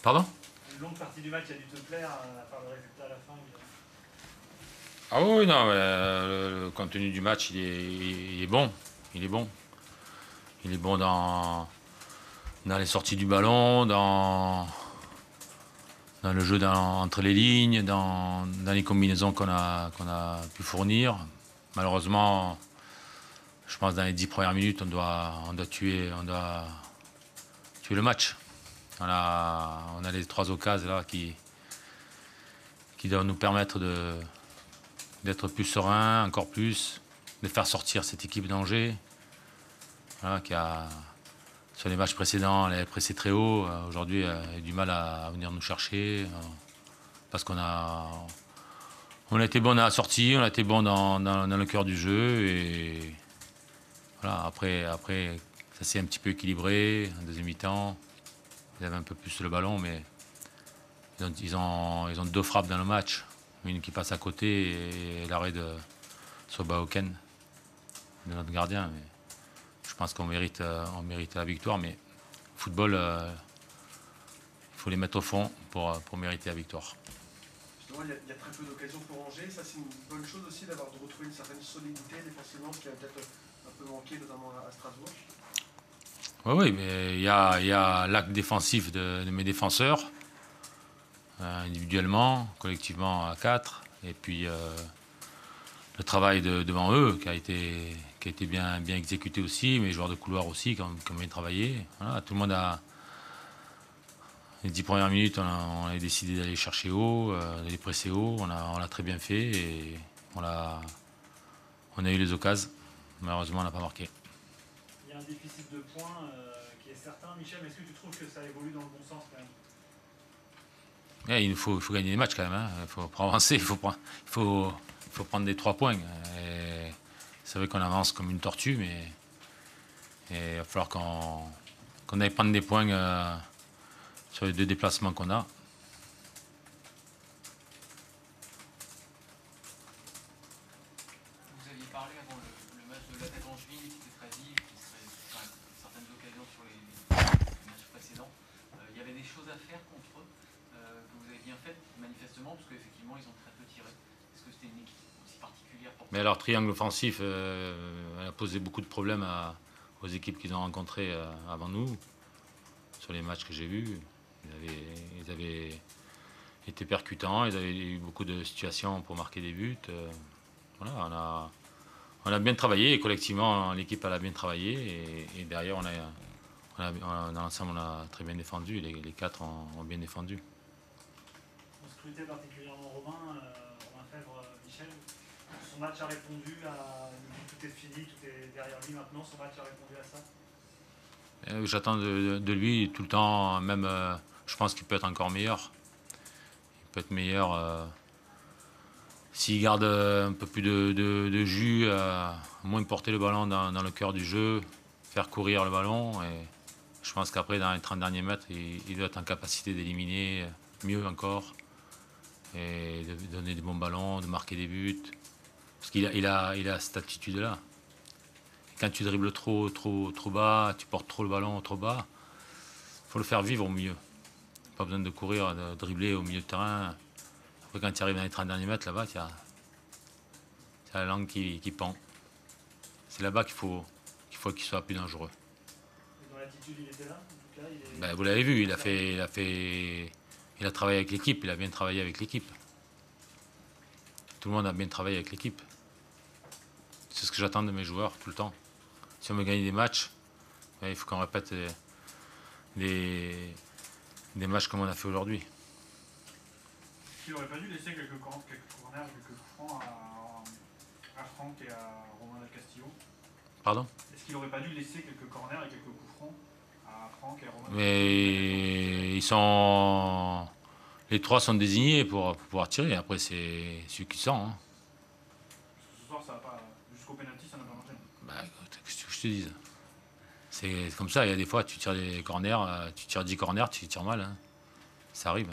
Pardon? Une longue partie du match a dû te plaire, à part le résultat à la fin. Ah oui, non, mais, le contenu du match, il est bon. Il est bon. Il est bon dans les sorties du ballon, dans le jeu entre les lignes, dans les combinaisons qu'on a pu fournir. Malheureusement, je pense que dans les 10 premières minutes, on doit tuer le match. On a les 3 occasions là qui doivent nous permettre d'être plus serein, encore plus, de faire sortir cette équipe d'Angers, voilà, qui a, sur les matchs précédents, elle avait pressé très haut. Aujourd'hui, elle a eu du mal à venir nous chercher, parce on a été bon à la sortie, on a été bon dans le cœur du jeu. Et voilà, après ça s'est un petit peu équilibré en deuxième mi-temps. Ils avaient un peu plus le ballon, mais ils ont 2 frappes dans le match. Une qui passe à côté et l'arrêt de Sobaoken, de notre gardien. Mais je pense qu'on mérite la victoire, mais football, il faut les mettre au fond pour mériter la victoire. Justement, il y a très peu d'occasions pour Angers. Ça, c'est une bonne chose aussi d'avoir retrouvé une certaine solidité défensivement, ce qui a peut-être un peu manqué, notamment à Strasbourg. Oui, mais il y a l'acte défensif de mes défenseurs, individuellement, collectivement à 4, et puis le travail devant eux qui a été bien exécuté aussi, mes joueurs de couloir aussi qui ont bien travaillé. Voilà, tout le monde a. Les 10 premières minutes, on a décidé d'aller chercher haut, d'aller presser haut, on l'a très bien fait et on a eu les occasions. Malheureusement, on n'a pas marqué. Il y a un déficit de points qui est certain. Michel, est-ce que tu trouves que ça évolue dans le bon sens quand même? Il faut gagner des matchs quand même. Hein. Pour avancer, il faut prendre des 3 points. C'est vrai qu'on avance comme une tortue, mais il va falloir qu'on aille prendre des points sur les 2 déplacements qu'on a. Vous aviez parlé avant le match de l'ATEP Angevin qui était très vif, qui serait certaines occasions sur les matchs précédents. Il y avait des choses à faire contre eux que vous avez bien faites manifestement, parce qu'effectivement ils ont très peu tiré. Est-ce que c'était une équipe aussi particulière pour Mais alors, triangle offensif, elle a posé beaucoup de problèmes aux équipes qu'ils ont rencontrées avant nous. Sur les matchs que j'ai vus, ils avaient été percutants, ils avaient eu beaucoup de situations pour marquer des buts. Voilà, on a bien travaillé, et collectivement, l'équipe a bien travaillé, et derrière, dans l'ensemble, on a très bien défendu, les 4 ont bien défendu. On scrutait particulièrement Romain Fèvre, Michel. Son match a répondu à. Tout est fini, tout est derrière lui maintenant. Son match a répondu à ça. J'attends de lui tout le temps, même je pense qu'il peut être encore meilleur. Il peut être meilleur s'il garde un peu plus de jus, moins porter le ballon dans le cœur du jeu, faire courir le ballon. Et je pense qu'après, dans les 30 derniers mètres, il doit être en capacité d'éliminer mieux encore, et de donner des bons ballons, de marquer des buts. Parce qu'il a cette attitude-là. Quand tu dribbles trop bas, tu portes trop le ballon trop bas, il faut le faire vivre au milieu. Pas besoin de courir, de dribbler au milieu de terrain. Après, quand tu arrives dans les 30 derniers mètres, là-bas, tu as la langue qui pend. C'est là-bas qu'il faut qu'il soit plus dangereux. Et dans l'attitude, il était là, en tout cas. Ben, vous l'avez vu, il a travaillé avec l'équipe, il a bien travaillé avec l'équipe. Tout le monde a bien travaillé avec l'équipe. C'est ce que j'attends de mes joueurs tout le temps. Si on veut gagner des matchs, il faut qu'on répète des matchs comme on a fait aujourd'hui. Il n'aurait pas dû laisser quelques corners, quelques francs à Franck et à Romain Del Castillo. Pardon? Est-ce qu'il n'aurait pas dû laisser quelques corners et quelques coups francs à Franck et à Romain? Mais les 3 sont désignés pour pouvoir tirer. Après, c'est celui qui sent. Hein. Ce soir, ça va pas. Jusqu'au pénalty, ça n'a pas marché. Bah, qu'est-ce que je te dise? C'est comme ça. Il y a des fois, tu tires des corners, tu tires 10 corners, tu tires mal. Hein. Ça arrive.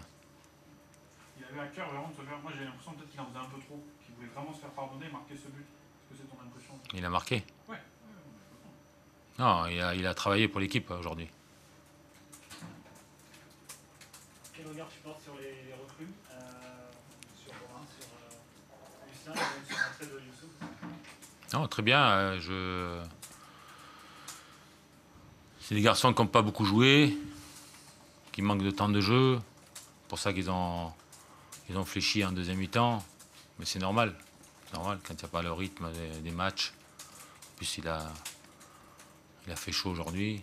Il avait à cœur vraiment de se faire. Moi, j'ai l'impression peut-être qu'il en faisait un peu trop. Qu'il voulait vraiment se faire pardonner et marquer ce but. Est-ce que c'est ton impression? Il a marqué. Ouais. Non, il a travaillé pour l'équipe aujourd'hui. quel regard tu portes sur les recrues, sur Romain, sur Lucien, et même sur l'entrée de Youssouf? Non, très bien. C'est des garçons qui n'ont pas beaucoup joué, qui manquent de temps de jeu. C'est pour ça qu'ils ont fléchi en deuxième mi-temps. Mais c'est normal. C'est normal quand il n'y a pas le rythme des matchs. En plus, il a fait chaud aujourd'hui.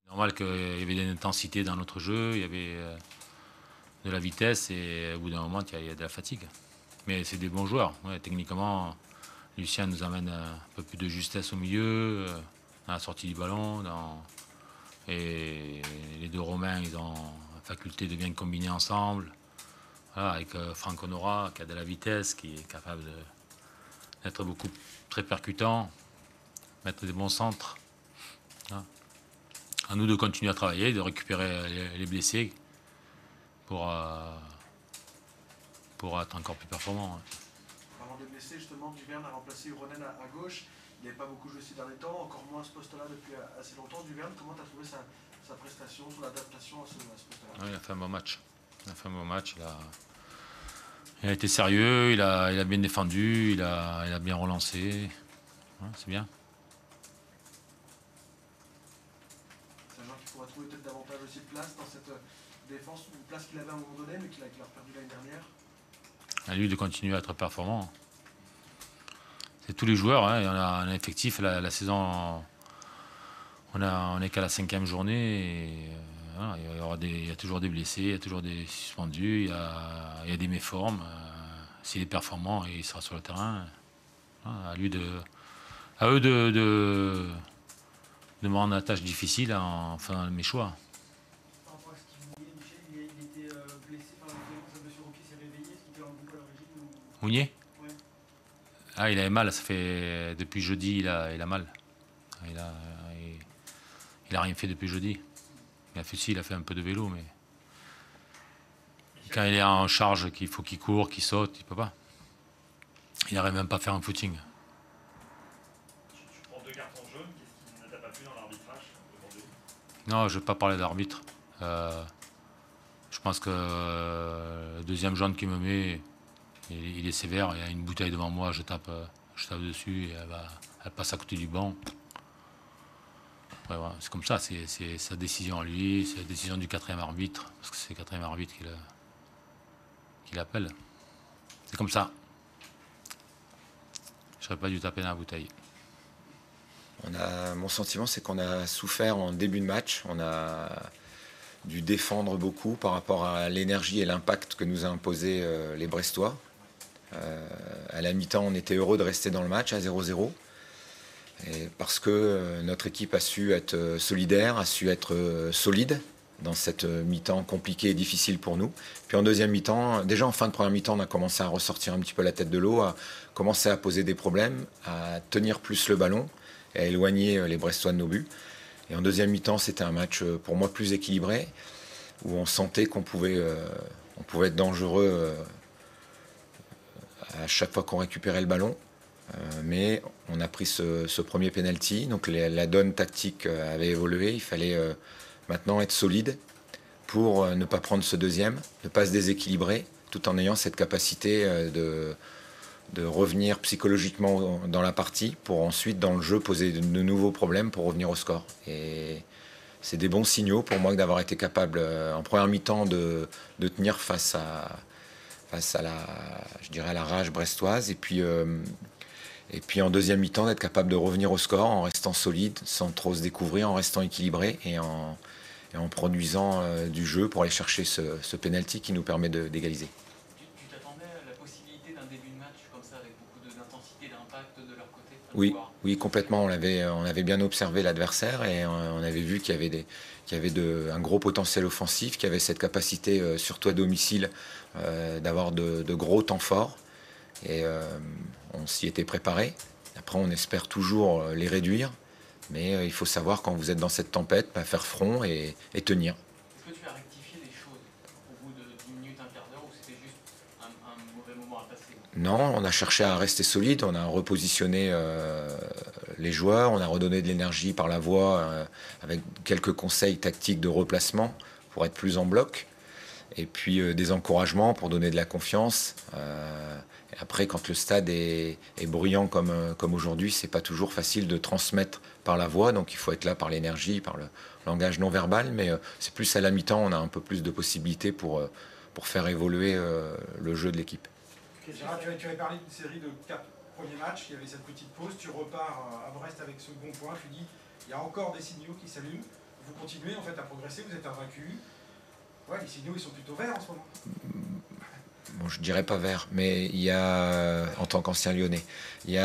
C'est normal qu'il y avait de l'intensité dans notre jeu, il y avait de la vitesse et au bout d'un moment, il y a de la fatigue. Mais c'est des bons joueurs. Ouais, techniquement, Lucien nous amène un peu plus de justesse au milieu, dans la sortie du ballon. Et les deux Romains, ils ont la faculté de bien combiner ensemble. Voilà, avec Franck Honora, qui a de la vitesse, qui est capable d'être très percutant, mettre des bons centres. Voilà. À nous de continuer à travailler, de récupérer les blessés pour être encore plus performants. Ouais. Parlant des blessés, justement, Duverne a remplacé Ronen à gauche. Il n'avait pas beaucoup joué ces derniers temps, encore moins à ce poste-là depuis assez longtemps. Duverne, comment tu as trouvé sa prestation, son adaptation à ce poste-là? Ouais, il a fait un bon match. Il a été sérieux, il a bien défendu, il a bien relancé. Ouais, c'est bien. C'est un joueur qui pourrait trouver peut-être davantage aussi de place dans cette défense, une place qu'il avait à un moment donné, mais qu'il a perdu l'année dernière. À lui de continuer à être performant. C'est tous les joueurs, hein. On a un effectif, la saison, on n'est qu'à la 5e journée. Et, voilà, il y a toujours des blessés, il y a toujours des suspendus, il y a des méformes. S'il est performant, il sera sur le terrain. Voilà, à eux de me rendre la tâche difficile en faisant mes choix. Par rapport à ce qu'il voulait, Michel, il était blessé, enfin, sa blessure au pied s'est réveillée, est-ce qu'il était en groupe à l'origine ou... Mounier ? Ouais. Ah, il avait mal, ça fait depuis jeudi, il a mal. Il a rien fait depuis jeudi. Il a fait un peu de vélo, mais quand il est en charge, qu'il faut qu'il court, qu'il saute, il peut pas. Il n'arrive même pas à faire un footing. Tu prends 2 cartons jaunes, qu'est-ce qui ne t'a pas plu dans l'arbitrage aujourd'hui? Non, je ne vais pas parler d'arbitre. Je pense que le deuxième jaune qu'il me met, il est sévère. Il y a une bouteille devant moi, je tape dessus et elle passe à côté du banc. Ouais, voilà, c'est comme ça, c'est sa décision à lui, c'est la décision du 4e arbitre, parce que c'est le 4e arbitre qui l'appelle. C'est comme ça. Je n'aurais pas dû taper dans la bouteille. Mon sentiment, c'est qu'on a souffert en début de match. On a dû défendre beaucoup par rapport à l'énergie et l'impact que nous a imposé les Brestois. À la mi-temps, on était heureux de rester dans le match à 0-0. Et parce que notre équipe a su être solidaire, a su être solide dans cette mi-temps compliquée et difficile pour nous. Puis en deuxième mi-temps, déjà en fin de première mi-temps, on a commencé à ressortir un petit peu la tête de l'eau, à commencer à poser des problèmes, à tenir plus le ballon et à éloigner les Brestois de nos buts. Et en deuxième mi-temps, c'était un match pour moi plus équilibré, où on sentait qu'on pouvait être dangereux à chaque fois qu'on récupérait le ballon. Mais on a pris ce premier penalty, donc la donne tactique avait évolué. Il fallait maintenant être solide pour ne pas prendre ce deuxième, ne pas se déséquilibrer, tout en ayant cette capacité de revenir psychologiquement dans la partie pour ensuite, dans le jeu, poser de nouveaux problèmes pour revenir au score. Et c'est des bons signaux pour moi d'avoir été capable, en première mi-temps, de tenir face à la rage brestoise. Et puis en deuxième mi-temps, d'être capable de revenir au score en restant solide, sans trop se découvrir, en restant équilibré et en produisant du jeu pour aller chercher ce penalty qui nous permet d'égaliser. Tu t'attendais à la possibilité d'un début de match comme ça, avec beaucoup d'intensité, d'impact de leur côté? Oui, complètement. On avait bien observé l'adversaire et on avait vu qu'il y avait un gros potentiel offensif, qu'il y avait cette capacité, surtout à domicile, d'avoir de gros temps forts. Et on s'y était préparé. Après, on espère toujours les réduire. Mais il faut savoir, quand vous êtes dans cette tempête, faire front et tenir. Est-ce que tu as rectifié des choses au bout de 10 minutes, un quart d'heure, ou c'était juste un mauvais moment à passer? Non, on a cherché à rester solide. On a repositionné les joueurs. On a redonné de l'énergie par la voix avec quelques conseils tactiques de replacement pour être plus en bloc. Et puis des encouragements pour donner de la confiance. Et après, quand le stade est bruyant comme aujourd'hui, c'est pas toujours facile de transmettre par la voix. Donc il faut être là par l'énergie, par le langage non verbal. Mais c'est plus à la mi-temps, on a un peu plus de possibilités pour faire évoluer le jeu de l'équipe. Gérard, tu avais parlé d'une série de 4 premiers matchs. Il y avait cette petite pause. Tu repars à Brest avec ce bon point. Tu dis il y a encore des signaux qui s'allument. Vous continuez en fait à progresser. Vous êtes invaincus. Ouais, les signaux, ils sont plutôt verts en ce moment. Bon, je dirais pas vert, mais il y a, en tant qu'ancien Lyonnais, il y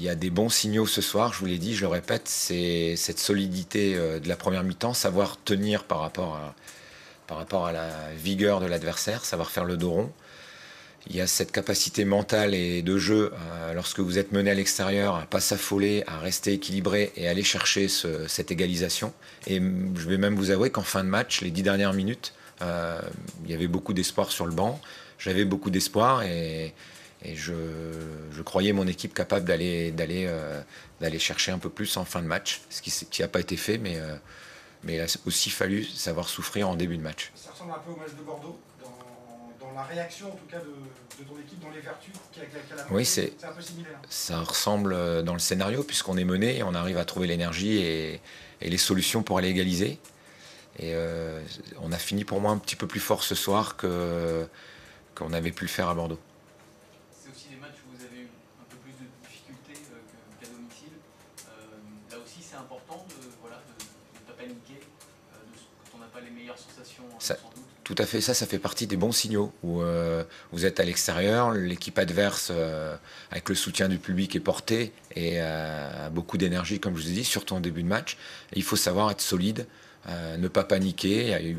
a des bons signaux ce soir, je vous l'ai dit, je le répète, c'est cette solidité de la première mi-temps, savoir tenir par rapport à la vigueur de l'adversaire, savoir faire le dos rond. Il y a cette capacité mentale et de jeu, lorsque vous êtes mené à l'extérieur, à ne pas s'affoler, à rester équilibré et aller chercher cette égalisation. Et je vais même vous avouer qu'en fin de match, les 10 dernières minutes, il y avait beaucoup d'espoir sur le banc. J'avais beaucoup d'espoir et je croyais mon équipe capable d'aller chercher un peu plus en fin de match, ce qui n'a pas été fait, mais il a aussi fallu savoir souffrir en début de match. Ça ressemble un peu au match de Bordeaux, dans la réaction en tout cas de ton équipe, dans les vertus qu'elle a. Oui, c'est un peu similaire. Ça ressemble dans le scénario, puisqu'on est mené et on arrive à trouver l'énergie et les solutions pour aller égaliser. Et on a fini pour moi un petit peu plus fort ce soir qu'on avait pu le faire à Bordeaux. C'est aussi des matchs où vous avez eu un peu plus de difficultés qu'à domicile. Là aussi, c'est important de ne pas paniquer quand on n'a pas les meilleures sensations, sans doute. Tout à fait, ça fait partie des bons signaux où vous êtes à l'extérieur, l'équipe adverse, avec le soutien du public, est portée et a beaucoup d'énergie, comme je vous ai dit, surtout en début de match. Et il faut savoir être solide, ne pas paniquer.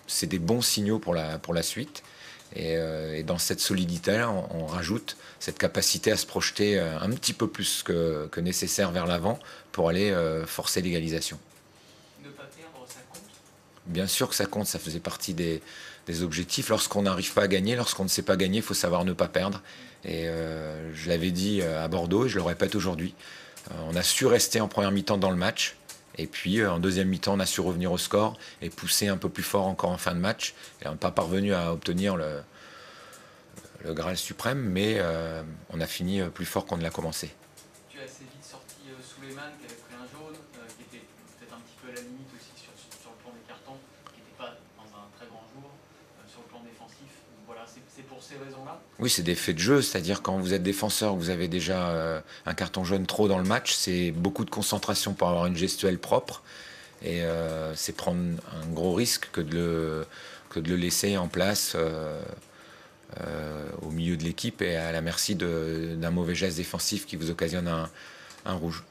C'est des bons signaux pour la suite. Et dans cette solidité-là, on rajoute cette capacité à se projeter un petit peu plus que nécessaire vers l'avant pour aller forcer l'égalisation. Ne pas perdre, ça compte ? Bien sûr que ça compte, ça faisait partie des objectifs. Lorsqu'on n'arrive pas à gagner, lorsqu'on ne sait pas gagner, il faut savoir ne pas perdre. Et je l'avais dit à Bordeaux et je le répète aujourd'hui. On a su rester en première mi-temps dans le match. Et puis en deuxième mi-temps, on a su revenir au score et pousser un peu plus fort encore en fin de match. Et on n'est pas parvenu à obtenir le Graal suprême, mais on a fini plus fort qu'on ne l'a commencé. Tu as assez vite sorti Souleymane qui avait pris un jaune, qui était peut-être un petit peu à la limite aussi sur le plan des cartons, qui n'était pas dans un très grand jour sur le plan défensif. Donc voilà, c'est pour ces raisons-là. Oui, c'est des faits de jeu, c'est-à-dire quand vous êtes défenseur, vous avez déjà un carton jaune trop dans le match, c'est beaucoup de concentration pour avoir une gestuelle propre, et c'est prendre un gros risque que de le laisser en place au milieu de l'équipe et à la merci d'un mauvais geste défensif qui vous occasionne un rouge.